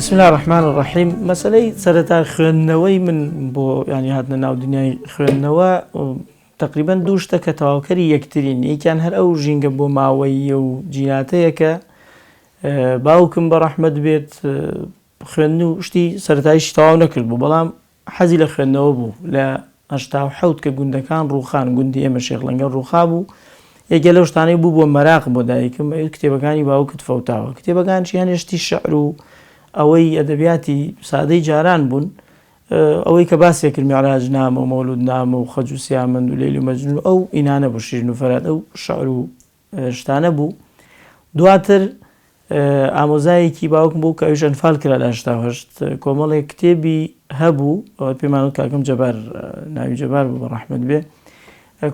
بسم الله الرحمن الرحیم. مەسەلەی سەرەتا خوێندنەوەی من بۆ ینی هاتنە ناو دنیای خوێندنەوە تقریبا دوو شتە کە تەواوکەری یەکترین. یەکیان هەر ئەو ژینگە بۆ ماوەیی و جیناتەیە کە باوکم بە ڕەحمەت بێت خوێندن و شتی سەرەتاییش تەواو نەکرد بوو، بەڵام حەزی لە خوێندنەوە بوو. لە 87 کە گوندەکان ڕووخان، گوندی ئێمە شێخلەنگەر ڕووخا بوو، یەکێ لەو شتانەی بوو بۆ مەراق بۆ دایکم کتێبەکانی باوکت فەوتاوە. کتێبەکانشی هەنێشتی شەعر و ئەوەی ئەدەبیاتی سادەی جاران بوون، ئەوەی کە باسی کرد میعراج نامە و مەولود نامە و خەج و سیامەند و لەیلی و مەجنون ئەو ئینانە بوو، شیرین و فەرات ئەو شەعر و شتانە بوو. دواتر ئامۆزایەکی باوکم بوو کە ئەویش ئەنفال کرا لە 88 کۆمەڵێک کتێبی هەبوو، ئەوە پێمان کاکەم جەبار ناوی جەبار بوو بە ڕەحمەت بێ،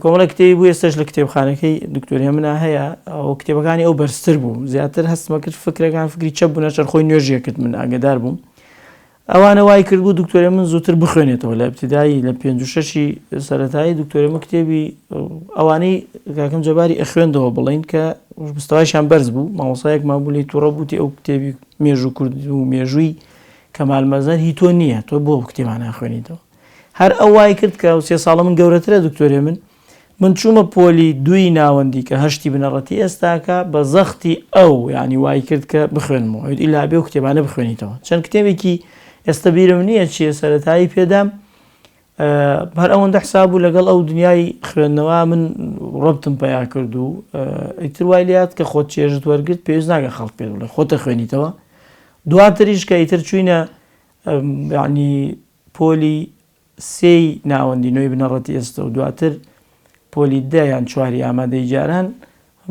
کۆمەڵێک کتێبی بوو ئێستاش لە کتێبخانەکەی دکتۆری منە هەیە. ئەو کتێبەکانی ئەو بەرزتر بوو، زیاتر هەستمە کرد فکرەکان فکری چەپ بوو، نەچەر خۆی نوێژیە کرد، من ئاگدار بووم. ئەوانە وای کرد بوو دکتۆری من زووتر بخوێنێتەوە. لە ئیبتیدایی لە 56 سەرەتایی دکتۆری من کتێبی ئەوانەی کاکەم جەباری ئەخوێندەوە بڵین کە مستەوایشیان بەرز بوو، مامۆستایەکمان بوو لێی تووڕە بووتی ئەو کتێبی مێژوو کورد و مێژووی کەمال مەزەر هی تۆ نییە، تۆ بۆ کتێبانە خوێنیتەوە. هەر ئەو وای کرد کە 3 ساڵە من گەورەترە دکتۆری من چوومە پۆلی دوی ناوەندی کە هەشتی بنەڕەتی ئێستاکە بە زەختی ئەو ینی وای کرد کە بخوێنمەوە، ئیلا بێ و کتێبانە بخوێنیتەوە. چەند کتێبێکی ئێستا بیرم نییە چیە سەرەتایی پێدام، هەر ئەوەندە حساب بوو لەگەڵ ئەو دنیای خوێندنەوە من ڕەبتم پیا کرد و ئیتر وای لات کە خۆت چێژت وەرگرت پێویست ناکە خەڵک پێ بڵێ خۆتە خوێنیتەوە. دواتریش کە ئیتر چووینە ینی پۆلی سێی ناوەندی نوێی بنەڕەتی ئێستا و دواتر پۆلی دە یان چواری ئامادەی جاران،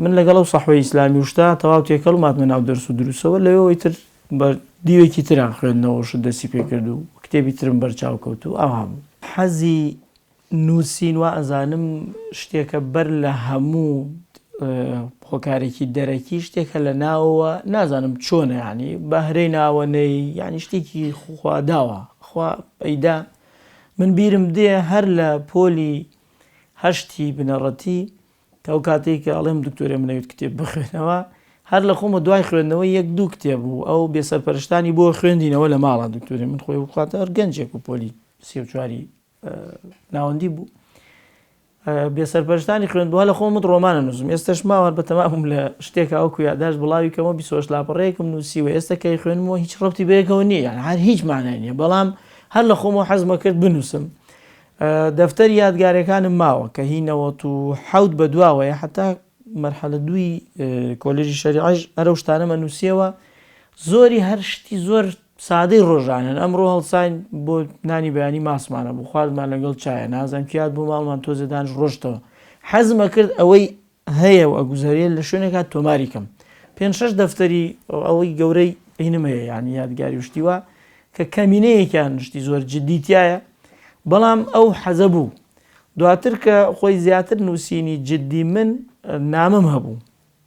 من لەگەڵ ئەو سەحوەی ئیسلامی وشتا تەواو تێکەڵ ماتمە ناو دەرس و دروستەوە. لەوێەوەی تر بە دیوێکی تران خوێندنەوەش دەستی پێ کرد و کتێبی ترم بەرچاو کەوت و ئەوها بوو. حەزی نووسین وا ئەزانم شتێکە بەر لە هەموو خۆکارێکی دەرەکی شتێکە لە ناوەوە نازانم چۆنە، ینی بەهرەی ناوەنەی ینی شتێکی خواداوە خوا ئەیدا. من بیرم دێ هەر لە پۆلی هەشتی بنەڕەتی کە ئەو کاتێک کە ئەڵێم دکتۆری منەوێت کتێب بخوێنەوە، هەر لە خۆمە دوای خوێندنەوە 1-2 کتێب بوو، ئەو بێسەرپەرشتانی بۆ خوێندینەوە لە ماڵە دکتۆری من خۆی وخاتە هەر گەنجێک و پۆلی 34 ناوەندی بوو، بێسەرپەرشتانی خوێندبووە لە خۆمت ڕۆمانە نووسم. ئێستاش ماوە بەتەمام لە شتێکە ئەوکو یادداشت بڵاوی کەمە 28 لاپەڕەیەکم نووسیوە، ئێستا کەی خوێنمەوە هیچ ڕەبتی بەیەکەوە نییە، یان هەر هیچ مانای نییە، بەڵام هەر لە خۆمەوە حەزمە کرد بنووسم. دەفتەری یادگارەکانم ماوە کە هی 97 بە دواوەیە، حتا مەرحەلە دوی کۆلێژی شەریعەش هەرەو شتانەمە نووسیەوە. زۆری هەر شتی زۆر سادەی ڕۆژانن. ئەمڕۆ هەڵساین بۆ نانی بەیانی ماسمانە بوو، خواردمان لەگەڵ چایە، نازانم کات بوو ماڵمان تۆزە دانیشت ڕۆژتەوە. حەزمە کرد ئەوەی هەیە و ئەگوزارێ لە شوێنێکات تۆماری کەم. 5-6 دەفتەری ئەوەی گەورەی هینمەیە، ینی یادگاری وشتیوە کە کەمینەیەکیان شتی زۆر جددیتایە، بەڵام ئەو حەزە بوو. دواتر کە خۆی زیاتر نووسینی جددی من نامم هەبوو،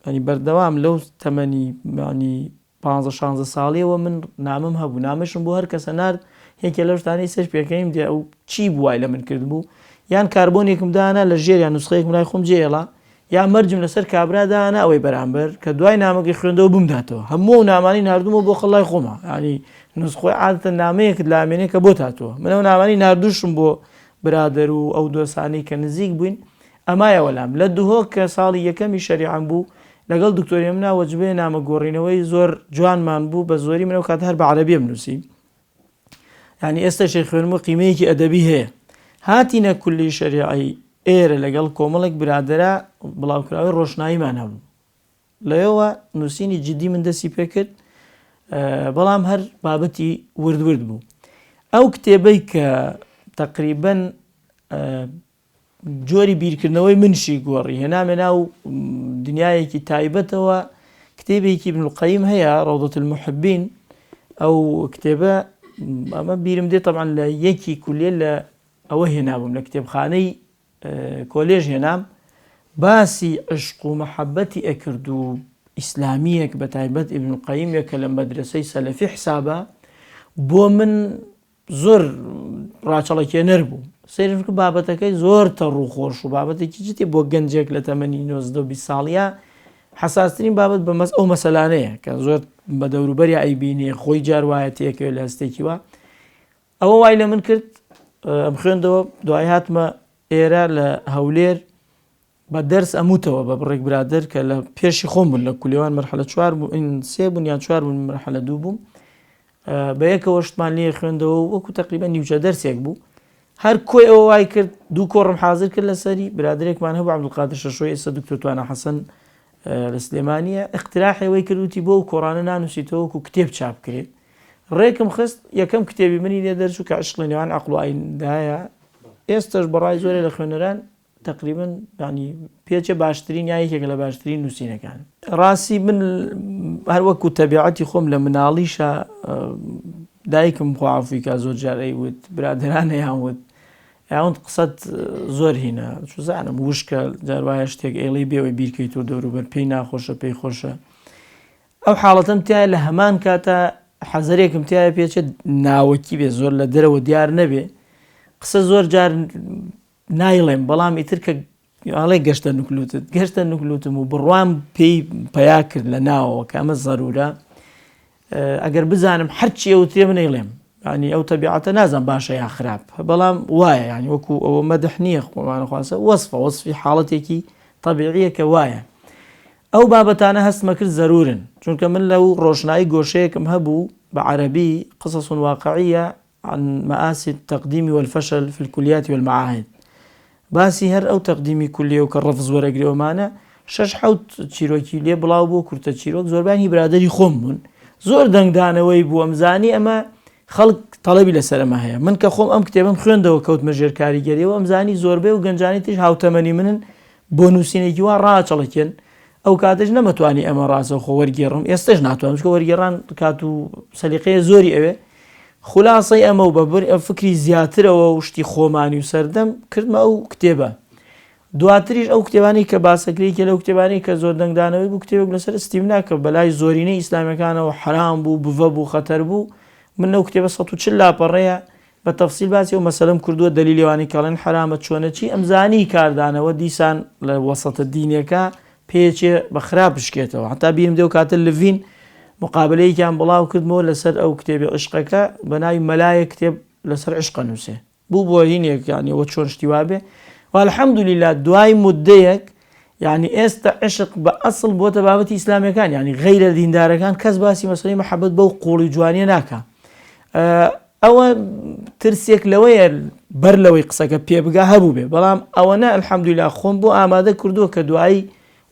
ینی بەردەوام لەو تەمەنی ینی 15-16 ساڵیەوە من نامم هەبوو، نامەشم بۆ هەر کەسە نرد یەکێ لەو شتانەی سەر پێکەیم دێ ئەو چی بووای لە من کرد بوو، یان کاربۆنێکم دانا لە ژێر یان نوسخەیەکم لای خۆم جێڵا، یا مەرجم لەسەر کابرا دانا ئەوەی بەرامبەر کە دوای نامەکەی خوێندەوە بمداتەوە. هەموو نامانی نردومەوە بۆ خەڵای خۆمە، ینی نسخۆی عادەتە نامەیەکت لە ئامێنەیە کە بۆ تاتەوە. من ئەو نامانی نردوشم بۆ برادەر و ئەو دۆسانەی کە نزیک بووین. ئەمایە وەلام لە دوهۆک کە ساڵی یەکەمی شەریعەم بوو لەگەڵ دکتۆری منە وەجبێ نامە گۆڕینەوەی زۆر جوانمان بوو، بە زۆری منەوە کات هەر بە عەرەبیە بنووسی، ینی ئێستا شەی خوێنمەوە قیمەیەکی ئەدەبی هەیە. هاتینە کولی شەریعەی ئێرە لەگەڵ کۆمەڵێک برادەرە بڵاوکراوی ڕۆشناییمان هەبوو، لەوێەوە نووسینی جددی من دەستی پێ کرد، بەڵام هەر بابەتی ورد بوو. ئەو کتێبەی کە تقریبەن جۆری بیرکردنەوەی منشی گۆڕی هێنامێ ناو دنیایەکی تایبەتەوە، کتێبێکی ابن القەیم هەیە ڕەوضەت المحبین. ئەو کتێبە ئەمە بیرم دێت طبعاً لە یەکی کولیە لە ئەوە هێنابووم، لە کتێبخانەی کۆلێژ هێنام، باسی عشق و مەحەبەتی ئەکرد و ئیسلامیەک بە تایبەت ابن القەییمێک کە لە مەدرسەی سەلەفی حسابە، بۆ من زۆر ڕاچەڵەکێنەر بوو. سەیرم کرد بابەتەکەی زۆر تەڕوخۆش و بابەتێکی جدی بۆ گەنجێک لە تەمەنی 19-20 ساڵیە حساسترین بابەت بە ئەو مەسەلانەیە کە زۆر بە دەوروبەری ئەیبینێ خۆی جار وایە تێکەوێت لە هەستێکی وە ئەوە وای لە من کرد ئەم خوێندەوە دوای هاتمە ئێرە لە هەولێر بە دەرس ئەموتەوە بە بڕێک برادر کە لە پێشی خۆم بوون لە کولیوان مەرحلە 4 بوو سێ بوون یان 4 بوون مەرحلە 2 بووم بە یەکەوە شتمان لێ خوێندەوە وەکو تقریبا نیوچە دەرسێک بوو هەر کۆی ئەوە وای کرد دوو کۆڕم حازر کرد لەسەری برادرێکمان هەبوو عەبدولقادر شەشۆی ئێستا دکتۆر توانە حەسەن لە سلێمانیە اقتراحی وەی کردوتی بۆ و کۆڕانە نانووسیتەوە وەکو کتێب چاپ کرێت ڕێکم خست یەکەم کتێبی منی لێ دەرچوو کە عشق لە نێوان عەقڵ و ئایندایە ئێستاش بەڕای زۆرێ لە خوێنەران تقریبا ینی پێچە باشترین یا یەکێک لە باشترین نووسینەکان ڕاستی من هەر وەکو تەبیعەتی خۆم لە مناڵیشە دایکم خوا عەفوی زۆر جار ئەیوت برادرانە یانوت یاوت قسەت زۆر هینە چزانم وشکە جار وایە شتێک ئێڵی بێەوەی بیرکەیتەوە دەوروبەر پێی ناخۆشە پێی خۆشە ئەو حاڵەتەم تایە لە هەمان کاتە حەزەرێکم تایە پێچە ناوەکی بێ زۆر لە دەرەوە دیار نەبێ قسە زۆر جار نایڵێم بەڵام ئیتر کە ئاڵێ گەشتە نوکلوتم و بڕوام پێی پیا کرد لە ناوەوە کە ئەمە زەرورە ئەگەر بزانم هەرچی ئەوتێ منەیڵێم ینی ئەو تەبیعەتە نازان باشە یا خراپ بەڵام وایە ینی وەکو ئەوە مەدح نییە خۆمانەخواسە وەصفی حاڵەتێکی تەبیعیە کە وایە ئەو بابەتانە هەستمە کرد زەرورن چونکە من لەو ڕۆژنایی گۆشەیەکم هەبوو بە عەرەبی قصص واقعية عن مآسي التقديم والفشل في الكليات والمعاهد باسی هەر ئەو تەقدیمی کولیە و کە ڕەفز وەرەگرێومانە 6-7 چیرۆکی لێ بڵاو بۆ کورتە چیرۆک زۆربانی برادری خۆم بوون زۆر دەنگدانەوەی بوو ئەمزانی ئەمە خەڵک تەڵەبی لەسەر ئەمە هەیە من کە خۆم ئەم کتێبم خوێندەوە کەوتمە ژێر کاریگەریەوە ئەمزانی زۆربەی و گەنجانی تش هاوتەمەنی منن بۆ نووسینێکی وا ڕاچەڵکێن ئەو کاتەش نەمەتوانی ئەمە ڕاستە خۆ وەرگێڕم ئێستش ناتوانم چکە وەرگێڕان کات و سەلیقەیە زۆری ئەوێ خولاسەی ئەمە و بەبەر فکری زیاترەوە و شتی خۆمانی و سەردەم کردمە ئەو کتێبە دواتریش ئەو کتێبانی کە باسەکرێکی لەو کتێبانی کە زۆر دەنگدانەوەی بوو کتێبێک لەسەر ئستیمنا کە بەلای زۆرینەی ئیسلامیەکانەوە حرام بوو بڤە بوو خەتەر بوو من لەو کتێبە 140 لاپەڕەیە بە تەفسیل باسی و مەسەلەم کردووە دەلیلێوانی کەڵێن حرامە چۆنەچی ئەمزانی کاردانەوە دیسان لە وەسەتە دینیەکە پێچێ بە خراپ بشکێتەوە حتا بیرم دێ و کاتە لڤین مقابلەیەکیان بڵاو کردمەوە لەسەر ئەو کتێبی عشقەکە بە ناوی مەلایە کتێب لەسەر عشقە نووسێ بوو بۆ هینێک یانیەوە چۆن شتی وابێ والحەمدولیلا دوای مودەیەک یعنی ئێستا عشق بە ئەسڵ بۆتە بابەتی ئیسلامیەکان یعنی غەیرە دیندارەکان کەس باسی مەسەلەی مەحەبەت بەو قوڵی جوانیە ناکە ئەوە ترسێک لەوەیە بەر لەوەی قسەکە پێبگا هەبوو بێ بەڵام ئەوەنە الحەمدولیلا خۆم بۆ ئامادە کردووە کە دوایی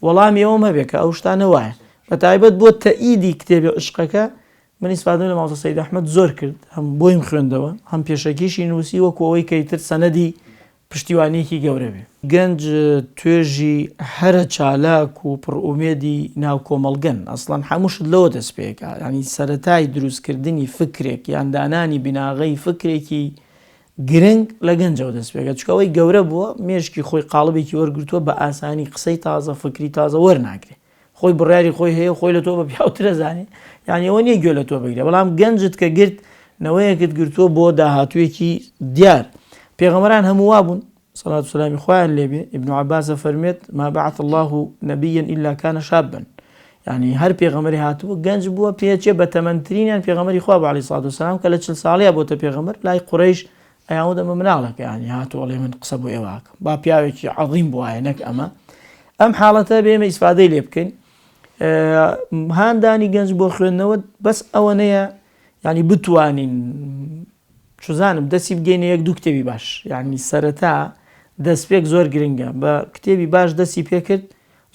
وەڵامیەوەم هەبێ کە ئەو شتانە وایە بە تایبەت بۆ تەئیدی کتێبی عشقەکە من ئیسفادەم لە ماوەسە سەید ئەحمەد زۆر کرد هەم بۆیم خوێندەوە هەم پێشەکیشی نووسی وەکو ئەوەی کە ئیتر سەنەدی پشتیوانیەکی گەورە بێ گەنج توێژی هەرە چالاک و پڕئومێدی ناو کۆمەڵگەن ئەسڵەن هەمووشت لەوە دەست پێکە ینی سەرەتای دروستکردنی فکرێک یان دانانی بیناغەی فکرێکی گرنگ لە گەنجەوە دەست پێکە چکەوەی گەورە بووە مێشکی خۆی قاڵبێکی وەرگرتووە بە ئاسانی قسەی تازە فکری تازە وەرناگرێ خۆی بڕیاری خۆی هەیە خۆی لە تۆ بە پیاوترە زانێ یعنی ئەوە نییە گوێ لە تۆ بگرێ بەڵام گەنجت کە گرت نەوەیەکت گرتووە بۆ داهاتوویەکی دیار پێغەمبەران هەموو وابوون صلاة والسلام خوایان لێبێ ابن عباس فەرمێت ما بعث الله نبيا إلا كان شابا يعني هەر پێغەمبەری هاتووە گەنج بووە پێچێ بە تەمەنترینیان پێغەمبەری خوا بە عەلەیهی سەڵاتو وەسەلام کە لە 40 ساڵەیە بۆتە پێغەمبەر لای قوڕەیش ئەیانوت ئەمە مناڵەکە یعنی هاتووە ئەڵێ من قسە بۆ ئێوەکەم با پیاوێکی عەظیم بووایە نەک ئەم حاڵەتە بێمە ئیسفادەی لێ بکەین هاندانی گەنج بۆ خوێندنەوە بەس ئەوە نەیە ینی بتوانین چزانم دەستی بگەینە یەک دوو کتێبی باش یعنی سەرەتا دەستپێک زۆر گرنگە بە کتێبی باش دەستی پێکرد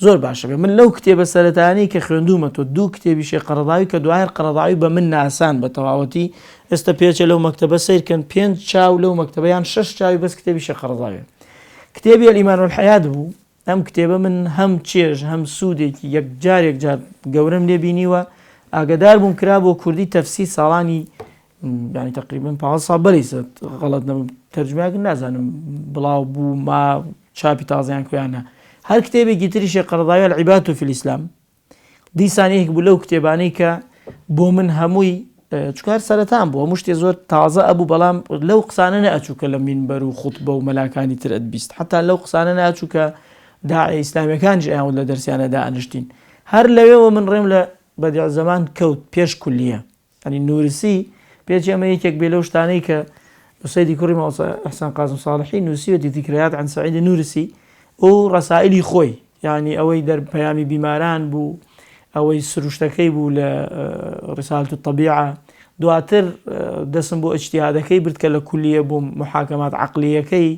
زۆر باشە بێ من لەو کتێبە سەرەتانی کە خوێندومەتەوە دوو کتێبی شێخ قەرەضاوی کە دوایە قەرەضاوی بە من ناسان بە تەواوەتی ئێستا پێچە لەو مەکتەبە سیرکەن 5 چاو لەو مەکتەبەیان 6 چاوی بەس کتێبی شێخ قەرەضاوی کتێبی الئیمان والحەیات بوو ئەم کتێبە من هەم چێژ هەم سوودێکی یەکجارێک جار گەورەم لێ بینیوە ئاگدار بووم کرا بۆ کوردی تەفسیر ساڵانی يعني تقريبا 5 ساڵ بەریسە غەڵەت تەرجمەیەکن نازانم بڵاو بوو ما چاپی تازەیان کویانە هەر کتێبێکی تری شێخ قەرەضاوی العیبادة فی الئیسلام دیسانەیەک بوو لەو کتێبانەی کە بۆ من هەمووی چکار سەرەتان بوو هەموو شتێ زۆر تازە ئەبوو بەڵام لەو قسانە نەئەچوو کە لە مینبەر و خوتبە و مەلاکانی تر ئەتبیست حتا لەو قسانە نەئەچوو کە داعی ئیسلامیەکانیش ئەیان لە دەرسیانەدا ئەنشتین هەر لەوێەوە من ڕێم لە بەدیع زەمان کەوت پێش کولیە ئەنی نووریسی پێچ ئەمە یەکێک بێ لەو شتانەی کە سەیدی کوڕی مامۆستا ئەحسان قاسم ساڵحی نووسیوەتی ذیکرەیات عن سەعید نوورسی و ڕەسائیلی خۆی یعنی ئەوەی دەرپەیامی بیماران بوو ئەوەی سروشتەکەی بوو لە ڕسالەت الطەبیعە دواتر دەسم بۆ ئیجتیهادەکەی برد کە لە کولیە بوو محاکەمات عەقلیەکەی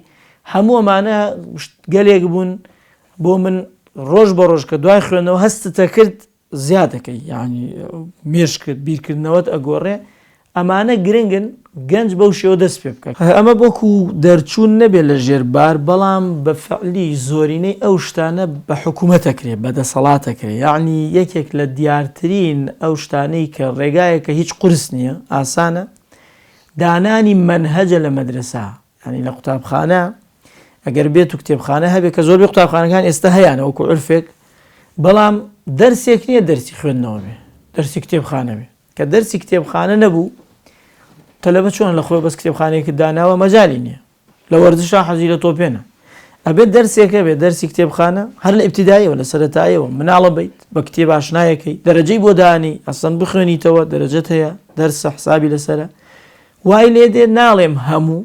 هەموو ئەمانە گەلێک بوون بۆ من ڕۆژ بە ڕۆژ کە دوای خوێندنەوە هەستتە کرد زیادەکەی یعنی مێش کرد بیرکردنەوەت ئەگۆڕێ ئەمانە گرنگن گەنج بەو شێوە دەست پێ بکات ئەمە بۆکو دەرچوون نەبێت لە ژێربار بەڵام بە فعلی زۆرینەی ئەو شتانە بە حکوومەتەکرێ بەدەسەڵاتەکرێ یعنی یەکێک لە دیارترین ئەو شتانەی کە ڕێگایەکە هیچ قورس نییە ئاسانە دانانی منهەجە لە مەدرسە ینی لە قوتابخانە ئەگەر بێت و کتێبخانە هەبێت کە زۆربەی قوتابخانەکان ئێستا هەیەە وەکو عورفێک بەڵام دەرسێک نییە دەرسی خوێندنەوە بێ دەرسی کتێبخانە بێ کە دەرسی کتێبخانە نەبوو تەلەبە چۆن لە خۆی بەس کتێبخانەیەکی داناوە مەجالی نییە لە وەرزشا حەزی لە تۆپێنە ئەبێت دەرسێکە بێت دەرسی کتێبخانە هەر لە ئیبتیداییەوە لە سەرەتاییەوە مناڵە بیت بە کتێب ئاشنایەکەی دەرەجەی بۆ دانی ئەسەن بخوێنیتەوە دەرەجەت هەیە دەرسە حسابی لەسەرە وای لێ دێ ناڵێم هەموو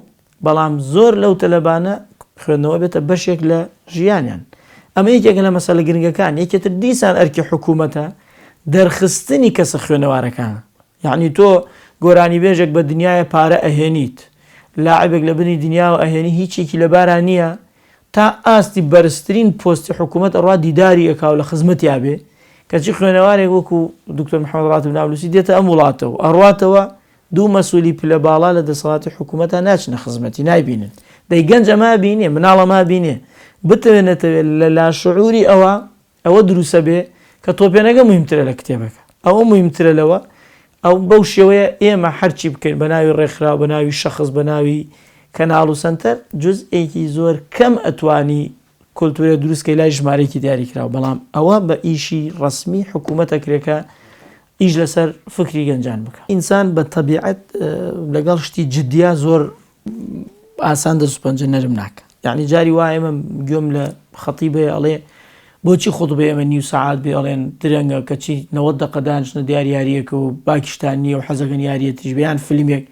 بەڵام زۆر لەو تەلەبانە خوێندنەوە بێتە بەشێک لە ژیانیان ئەمە یەکێک لە مەسەلە گرنگەکان یەکێتر دیسان ئەرکی حکوومەتە دەرخستنی کەسە خوێنەوارەکان یعنی تۆ گۆرانی بێژێک بە دنیاە پارە ئەهێنیت لاعبێک لە بنی دنیاوە ئەهێنی هیچێکی لەباران نییە تا ئاستی بەرزترین پۆستی حکوومەت ئەڕوا دیداری ئەکاو لە خزمەتیا بێ کەچی خوێنەوارێک وەکو دکتۆر محەممەد ڕاتب نابلوسی دێتە ئەم وڵاتەوە ئەڕاتەوە دوو مەسوولی پلە باڵا لە دەسەڵاتی حکوومەتە ناچنە خزمەتی نایبینن دەی گەنج ئەما بینێ مناڵە ما بینێ بتوێنێتەوێت لە لاشعوری ئەوە دروسە بێ کە تۆپێنەکە مهمترە لە کتێبەکە ئەوە مهمترە لەوە ئەو بەو شێوەیە ئێمە هەرچی بکەین بە ناوی ڕێکخرا بە ناوی شەخص بە ناوی کەناڵ و سنتەر جزئێکی زۆر کەم ئەتوانی کۆلتورە دروستکەی لای ژمارەیەکی دیاریکراوە بەڵام ئەوە بە ئیشی ڕسمی حکوومەتەکرێکە ئیش لەسەر فکری گەنجان بکە ئینسان بە تەبیعەت لەگەڵ شتی جددیە زۆر ئاسان دەسوپەنجە نەرم ناکە یعنی جاری وایە ئێمە گوێم لە خەتیبێ ئەڵێ بۆچی خۆتبێ ئەمە نیو سەعات بێ ئەڵێن درەنگە کەچی 90 دقە دانیشتنە دیاریارەکە و باکیشتان نییە و حەزەکەن یاریەتیش بیان فیلمێک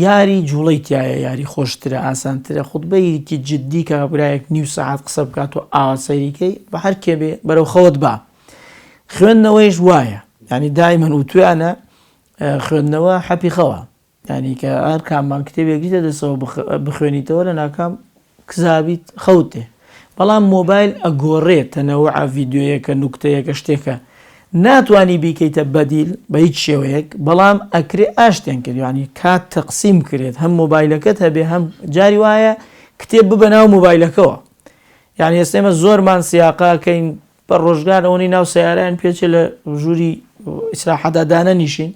یاری جوڵەی تایە یاری خۆشترە ئاسانترە خوتبەیەکی جددی کە برایەک نیو سەعات قسە بکات و ئاوا سەیریکەی بە هەر کێبێ بەرەو خەوت با خوێندنەوەیش وایە ینی دایمەن و توانە خوێندنەوە حەپی خەوە ینی کە هەر کاممان کتێبێکیتە دەسەوە بخوێنیتەوە لە ناکام کزابیت خەوتێ بەڵام مۆبایل ئەگۆڕێت تەنەوەع ڤیددیۆیەکە نوکتەیەکە شتێکە ناتوانی بیکەیتە بەدیل بە هیچ شێوەیەک بەڵام ئەکرێ ئاشتیان کرد ینی کات تەقسیم کرێت هەم مۆبایلەکەت هەبێ هەم جاری وایە کتێب ببە ناو مۆبایلەکەەوە یعنی ئێستێمە زۆرمان سیاقاکەین بە ڕۆژگار ئەوەی ناو سیارەیان پێچێ لە ژووری ئیسراحەدادانە نیشین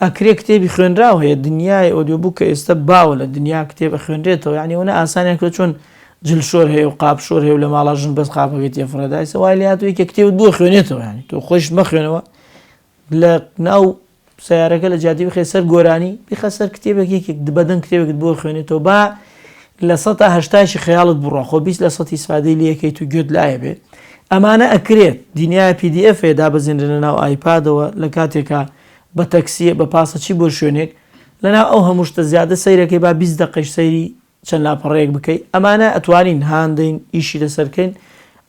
ئەکرێ کتێبی خوێنراوە هەیە دنیای ئۆدیۆبوو کە ئێستا باوە لە دنیا کتێبە خوێنرێتەوە یعنی ئەوە ئاسانیان کرد چۆن جلشۆر هەیە و قاپشۆر هەیە و لە ماڵە ژن بەس قاپەکەی تێفڕەدایسە وای لە هاتووی کە کتێبت بۆ خوێنێتەوە ینی تۆ خۆش مەخوێنەوە لە ناو سیارەکە لە جادی بخێ سەر گۆرانی بیخە سەر کتێبێک یەکێک بەدەن کتێبێکت بۆ خوێنێتەوە با لە 180 خەیاڵت بڕۆ خۆ 20 لە 100 ئیسفادەی لە یەکەیت و گوێت لایە بێت ئەمانە ئەکرێت دنیای PDF دابەزێنرە ناو ئایپادەوە لە کاتێکە بە تەکسیە بە پاسەچی بۆ شوێنێک لەناو ئەو هەموو شتە زیادە سەیرەکەی با 20 دقەیش سەیری چەند لاپەڕەیەک بکەیت ئەمانە ئەتوانین هاندین ئیشی لەسەرکەین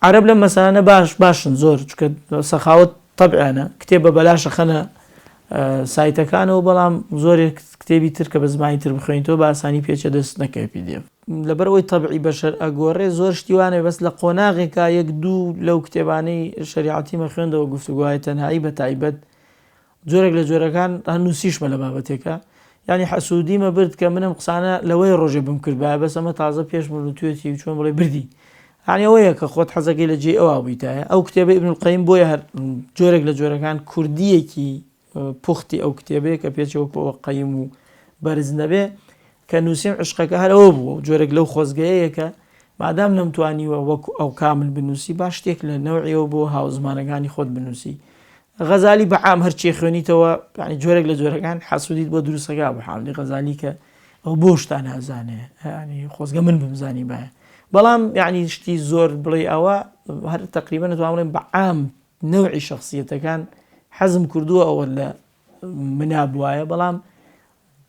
عەرەب لەم مەسانە باشن زۆر چکە سەخاوت طبعانە کتێب بە بەلاشە خەنە سایتەکانەوە بەڵام زۆرێک کتێبی تر کە بە زمانی تر بخوێنیتەوە بە ئاسانی پێچە دەست نەکەی PDF لەبەرەوەی تەبعی بەشەر ئەگۆڕێ زۆر شتیوانێ بەس لە قۆناغێکا یەک دوو لەو کتێبانەی شەریعەتی مەخوێندەوە گفتوگوهای تەنهایی بە تایبەت جۆرێک لە جۆرەکان هەنووسیشمە لە بابەتێکە ینی حەسوودیمە برد کە منم قسانە لەوەی ڕۆژێ بم کرد بە بەس ئەمە تازە پێش توێتی و چۆن بڵێ بردی ینی ئەوەیە کە خۆت حەزەکەی لە جێ ئەوە بوویتایە ئەو کتێبە ئیبن القەیم بۆیە هەر جۆرێک لە جۆرەکان کوردیەکی پوختی ئەو کتێبەیە کە پێچەوە قەیم و بەرز نەبێ کە نووسیم عشقەکە هەرەوە بوو جۆرێک لەو خۆزگەیەیە کە مادام نەمتوانیوە وەکو ئەو کامل بنووسی با شتێک لە نەوعیەوە بۆ هاوزمانەکانی خۆت بنووسی غەزالی بەعام هەرچی خوێنیتەوە ینی جۆرێک لە جۆرەکان حەسوودیت بۆ دروستەکە بە حاڵی غەزالی کە ئەو بۆ شتان نازانێ ینی خۆزگە من بمزانی باە بەڵام یعنی شتی زۆر بڵێ ئەوە هەر تقریبا نتوانڵێن بەعام نەوعی شخصیەتەکان حەزم کردووە ئەوە لە مناب وایە بەڵام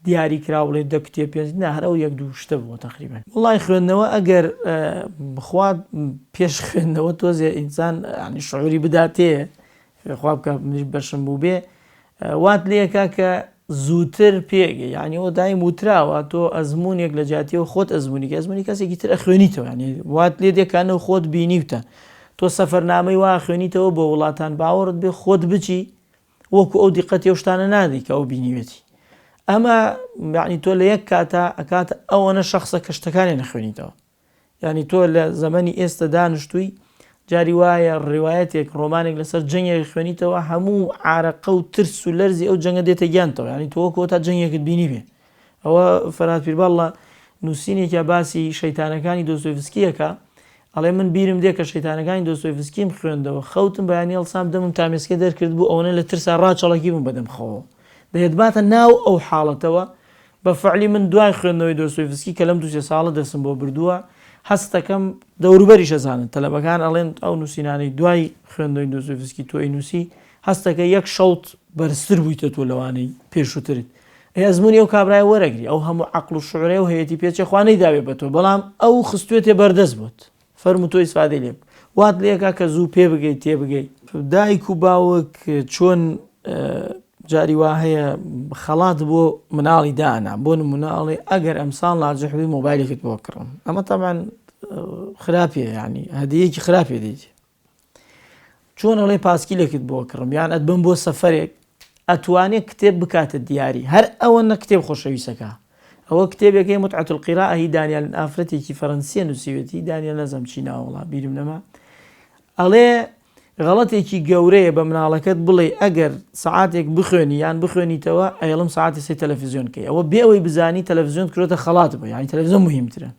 دیاری کرا بڵێ 10 کتێب پێ هەر ئەو 1-2 شتە بووە تقریبا. وڵی خوێندنەوە ئەگەر بخوات پێش خوێندنەوە تۆزێ ئینسان ینی شعوری بداتێ خوا بکە بەشم بوو بێ وات لێکا کە زووتر پێگە یعنی ئەو دایم وتراوە تۆ ئەزمونێک لە جاتیەوە خۆت ئەزمونی ئەزمونی کەسێکی تر ئەخوێنیتەوە ینی وات لێ دێکانەوە خۆت بینیوتە تۆ سەفەرنامەی وا خوێنیتەوە بۆ وڵاتان باوەڕت بێ خۆت بچی وەکو ئەو دیقەتی ئەو شتانە نادی کە ئەو بینیوێتی ئەمە یعنی تۆ لە یەک کاتە ئەکاتە ئەوەنە شخصە کە شتەکانی نەخوێنیتەوە ینی تۆ لە زەمەنی ئێستا دانیشتووی جاری وایە ڕێوایەتێک ڕۆمانێک لەسەر جەنگێک خوێنیتەوە هەموو عارەقە و ترس و لەرزی ئەو جەنگە دێتە گیانتەوە ینی تۆ وەکو تا جەنگێکت بینی بێ ئەوە فەرات پیربەڵڵە نووسینێکە باسی شەیتانەکانی دۆستۆیڤسکیەکە ئەڵێ من بیرم دێ کە شەیتانەکانی دۆستۆیڤسکیم خوێندەوە خەوتم بەیانی هەڵسام دەمم تامێسکە دەرکرد بوو ئەوەنە لە ترسا ڕاچەڵکی بووم بەدەم خەوە دەیەتباتە ناو ئەو حاڵەتەوە بە فعلی من دوای خوێندنەوەی دۆستۆیڤسکی کە لەم 2 ساڵە دەستم بۆ بردووە هەستەکەم دەوروبەریش ئەزانن تەلەبەکان ئەڵێن ئەو نووسینانەی دوای خوێندنەوەی دۆستۆیڤسکی تۆی نووسی هەستەکە 1 شەوت بەرزتر بوویتە تۆ لەوانەی پێشووترت ئەزمموی ئەو کابرای وەرەگری ئەو هەموو عەقڵ و شعورێ و هەیەتی پێچە خوانەی داوێ بە تۆ بەڵام ئەو خستوێتێ بەردەست بووت فەرموو تۆ ئیسفادەی لێ وات لێکا کە زوو پێ بگەیت تێ بگەیت دایک و باوک چۆن جاری وا هەیە خەڵات بۆ مناڵی دانا بۆ نموناڵێ ئەگەر ئەمساڵ لاجەحوی مۆبایلێکت بۆ کڕم ئەمە تەمان خراپێ ینی هەدیەیەکی خراپێ دێتی چۆن ئەڵێ پاسکیلێکت بۆ کڕم یان ئەتبم بۆ سەفەرێک ئەتوانێت کتێب بکاتە دیاری هەر ئەوە نە کتێب خۆشەویستەکە ئەوە کتێبێکی متعة القراءة هی دانیال ئافرەتێکی فەڕەنسیە نووسیوێتی دانیال نەزەم چی ناوەڵا بیرم نەما ئەڵێ غەڵەتێکی گەورەیە بە مناڵەکەت بڵێ ئەگەر سەعاتێک بخوێنی یان بخوێنیتەوە ئەڵم ساعتی سەی تەلەڤیزیۆنکەی ئەوە بێ ئەوەی بزانی تەلەڤیزیۆن کردۆتە خەڵات بە ینی تەلەڤیزیۆن مهمترە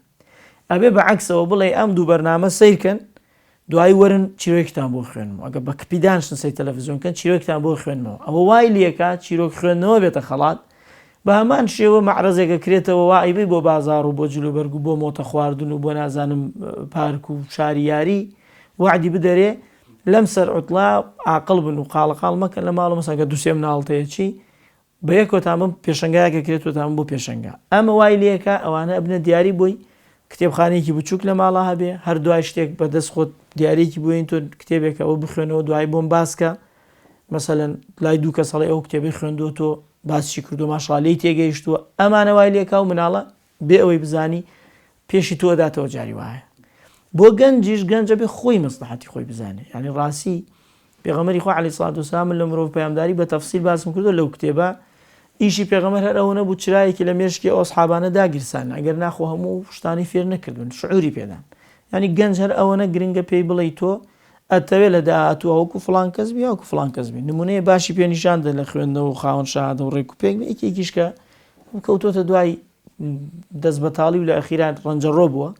ئەبێ بەعەکسەوە بڵێ ئەم 2 بەرنامە سیرکەن دوای وەرن چیرۆکتان بۆ خوێنم ئەگە بە کپی دانشتن سەی تەلەڤیزیۆنکەن چیرۆکتان بۆ خوێنمەوە ئەوە وای لێکا چیرۆک خوێندنەوە بێتە خەڵات بە هەمان شێوە مەعرەزێکە کرێتەوە وائیبی بۆ بازار و بۆ جلوبەرگ و بۆ مۆتە خواردن و بۆ نازانم پارک و شاری یاری وعدی بدەرێ لەم سەر عوتڵا عاقڵ بن و قاڵەقاڵ مەکەن لە ماڵە مەسەنگە 2-3 مناڵتەیە چی بە یەکۆتامم پێشەنگایەکە کرێتوەتان بۆ پێشەنگا ئەمە وای لێکە ئەوانە ئەبنە دیاری بۆی کتێبخانەیەکی بچووک لە ماڵە هەبێ هەر دوای شتێک بەدەست خۆت دیارێکی بووین تۆ کتێبێکە ئەوە بخوێنەوە دوای بۆم باسکە مەسەلەن لای 2 کەس ئەڵێ ئەو کتێبی خوێندووە تۆ باسی کردو ماشاڵی تێگەیشتووە ئەمانە وای لێکا و مناڵە بێ ئەوەی بزانی پێشی تۆ داتەوە جاری وایە بۆ گەنجیش گەنجە بێ خۆی مەسلحەتی خۆی بزانێ ینی ڕاستی پێغەمبەری خوا عەلەیهی سەڵات وسەلام لە مرۆڤ پەیامداری بە تەفسیل باسم کردو لەو کتێبە ئیشی پێغەمبەر هەر ئەوە نەبوو چرایەکی لە مێشکی ئەو سەحابانە داگیرسان ئەگەر ناخۆ هەموو شتانی فێر نەکردن شعوری پێدان ینی گەنج هەر ئەوەنە گرنگە پێی بڵێ تۆ ئەتەوێت لە داهاتووە وەکو فڵان کەس بی وەکو فڵان کەس بی نمونەیە باشی پێنیشاندە لە خوێندنەوە و خاوەن شەهادە و ڕێک و پێک یەکێکیش کە کەوتۆتە دوای دەست بەتاڵی و لە ئەخیران ڕەنجەڕۆ بووە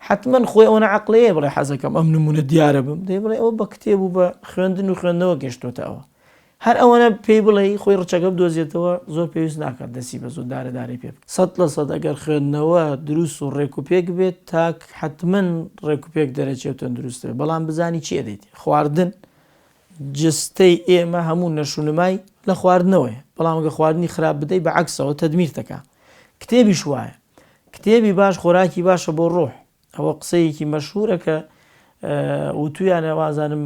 حتمما خۆی ئەوەنە عەقڵەیە بڵێ حەزەکەم ئەم نمونە دیارە بم دەی بڵێ ئەوە بە کتێب و بە خوێندن و خوێندنەوە گەشتۆتە ئەوە هەر ئەوەنە پێی بڵێ خۆی ڕچەکە بدۆزێتەوە زۆر پێویست ناکات دەستی بە زۆر دارەدارەی پێ 100% ئەگەر خوێندنەوە دروست و ڕێک و پێک بێت تاک حتمما ڕێک و پێک دەرەچێتەوە دروستە بەڵام بزانی چی ئەدەیت خواردن جستەی ئێمە هەموو نەشونمای لە خواردنەوەی بەڵام ئەگە خواردنی خراپ بدەیت بە عەکسەوە تەدمیر دەکا کتێبیش وایە کتێبی باش خۆراکی باشە بۆ ڕۆح ئەوە قسەیەکی مەشهورە کە وتویانە وازانم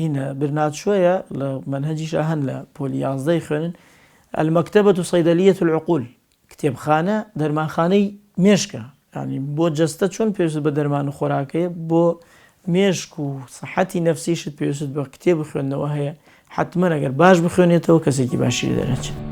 هینە برناتشۆیە لە منهەجیشە هەن لە پۆلی 11 خوێنن المەکتەبەة صەیدەلیەة العقول کتێبخانە دەرمانخانەی مێشکە ینی بۆ جەستە چۆن پێویست بە دەرمان و خۆراکەیە بۆ مێشک و سەحەتی نەفسیشت پێویست بە کتێب خوێندنەوە هەیە حتمما ئەگەر باش بخوێنێتەوە کەسێکی باشی دەرەچێت